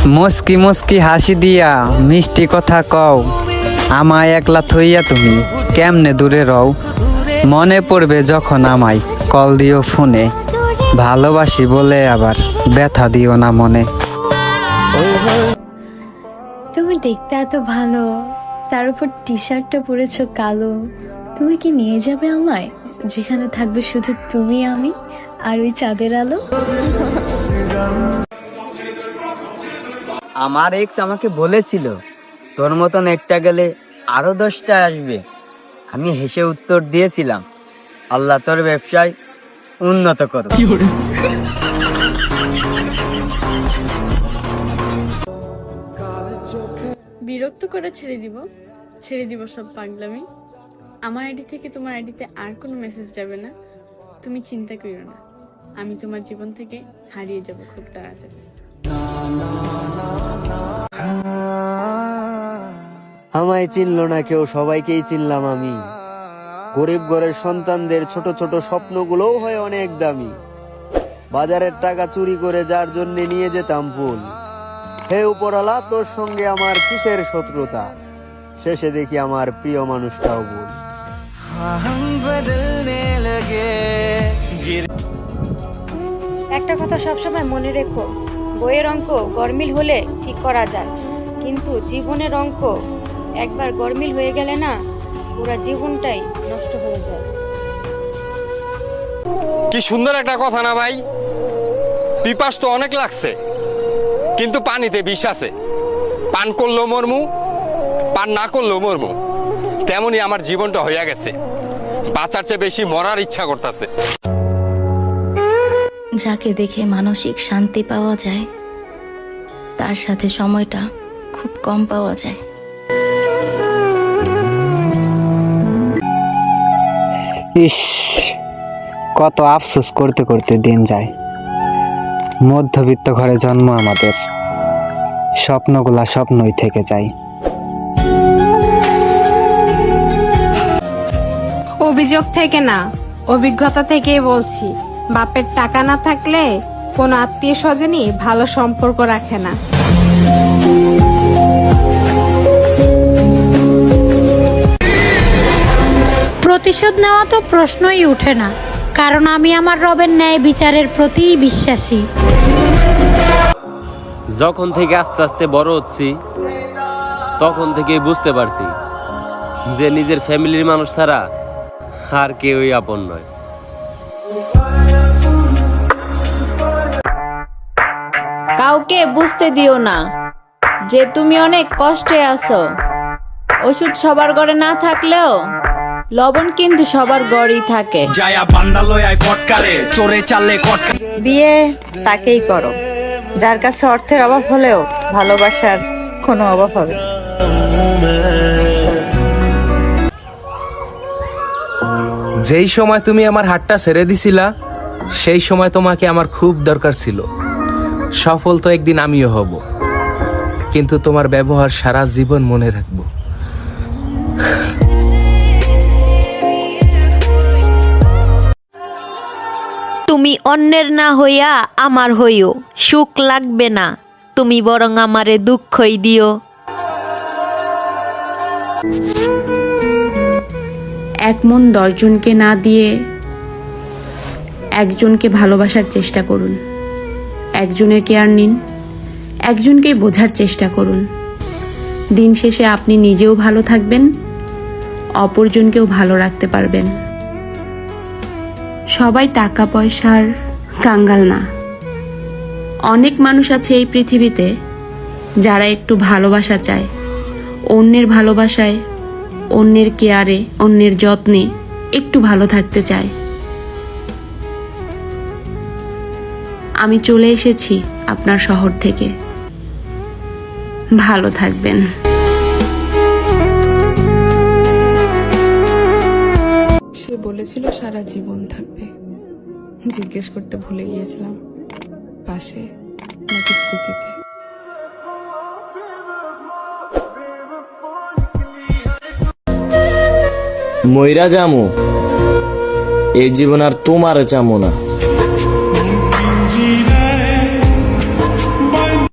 মুস্কি মুস্কি হাসি দিয়া মিষ্টি কথা কও, আমায় একলা থইয়া তুমি কেমনে দূরে রও। মনে পড়বে যখন আমায় কল দিও ফোনে, ভালোবাসি বলে আবার ব্যথা দিও না মনে। তুমি দেখতে এত ভালো, তার উপর টি শার্টটা পরেছো কালো। তুমি কি নিয়ে যাবে আমায়, যেখানে থাকবে শুধু তুমি আমি আর ওই চাঁদের আলো? আমার এক্স আমাকে বলেছিল তোর মতন একটা গেলে আরো 10টা আসবে। আমি হেসে উত্তর দিয়েছিলাম, আল্লাহ তোর ব্যবসায় উন্নত করো। বিরক্ত করে ছেড়ে দিব সব পাগলামি। আমার আইডি থেকে তোমার আইডিতে আর কোনো মেসেজ যাবে না। তুমি চিন্তা করো না, আমি তোমার জীবন থেকে হারিয়ে যাব খুব তাড়াতাড়ি। আমায় চিনল না কেউ, সবাইকেই চিনলাম আমি। গরিব ঘরের সন্তানদের ছোট ছোট স্বপ্নগুলোও হয় অনেক দামি। বাজারের টাকা চুরি করে যার জন্য নিয়ে যেতাম ফুল। হে উপরওয়ালা, তোর সঙ্গে আমার কিসের শত্রুতা, শেষে দেখি আমার প্রিয় মানুষটাও ভুল। একটা কথা সবসময় মনে রেখো, বইয়ের অঙ্ক গরমিল হলে ঠিক করা যায়, কিন্তু জীবনের অঙ্ক একবার গরমিল হয়ে গেলে না, পুরো জীবনটাই নষ্ট হয়ে যায়। কি সুন্দর একটা কথা না ভাই? পিপাস তো অনেক লাগছে, কিন্তু পানিতে বিষ আছে। পান করলেও মরমু, পান না করলেও মরমু। তেমনই আমার জীবনটা হইয়া গেছে, বাঁচার চেয়ে বেশি মরার ইচ্ছা করতেছে। যাকে দেখে মানসিক শান্তি পাওয়া যায়, তার সাথে সময়টা খুব কম পাওয়া যায়। ইস, কত আফসোস করতে করতে দিন যায়। মধ্যবিত্ত ঘরে জন্ম আমাদের, স্বপ্নগুলা স্বপ্নই থেকে যায়। অভিযোগ থেকে না, অভিজ্ঞতা থেকেই বলছি, বাপের টাকা না থাকলে কোনো আত্মীয় স্বজনই ভালো সম্পর্ক রাখে না। প্রতিশোধ নেওয়া তো প্রশ্নই উঠে না, কারণ আমি আমার রবের ন্যায় বিচারের প্রতি বিশ্বাসী। যখন থেকে আস্তে আস্তে বড় হচ্ছি, তখন থেকেই বুঝতে পারছি যে নিজের ফ্যামিলির মানুষ ছাড়া আর কেউই আপন নয়। কাউকে বুঝতে দিও না যে তুমি অনেক কষ্টে আছো। ওষুধ সবার ঘরে না থাকলেও লবণ কিন্তু সবার ঘরেই থাকে। বিয়ে তাকেই করো যার কাছে অর্থের অভাব হলেও ভালোবাসার কোনো অভাব হবে না। যেই সময় তুমি আমার হাতটা ছেড়ে দিছিলা, সেই সময় তোমাকে আমার খুব দরকার ছিল। সফল তো একদিন আমিও হব, কিন্তু তোমার ব্যবহার সারা জীবন মনে রাখবো। তুমি অন্যের না হইয়া আমার হইও, সুখ লাগবে না, তুমি বরং আমারে দুঃখই দিও। এক মন 10 জনকে না দিয়ে একজনকে ভালোবাসার চেষ্টা করুন। একজনের কেয়ার নিন, একজনকেই বোঝার চেষ্টা করুন। দিন শেষে আপনি নিজেও ভালো থাকবেন, অপরজনকেও ভালো রাখতে পারবেন। সবাই টাকা পয়সার কাঙ্গাল না। অনেক মানুষ আছে এই পৃথিবীতে যারা একটু ভালোবাসা চায়, অন্যের ভালোবাসায়, অন্যের কেয়ারে, অন্যের যত্নে একটু ভালো থাকতে চায়। আমি চলে এসেছি আপনার শহর থেকে। ভালো থাকবেন। সে বলেছিল সারা জীবন থাকবে, জিজ্ঞেস করতে ভুলে গিয়েছিলাম পাশে নাকি স্মৃতিতে। মইরা যামু, এই জীবন আর তোমার চামো না।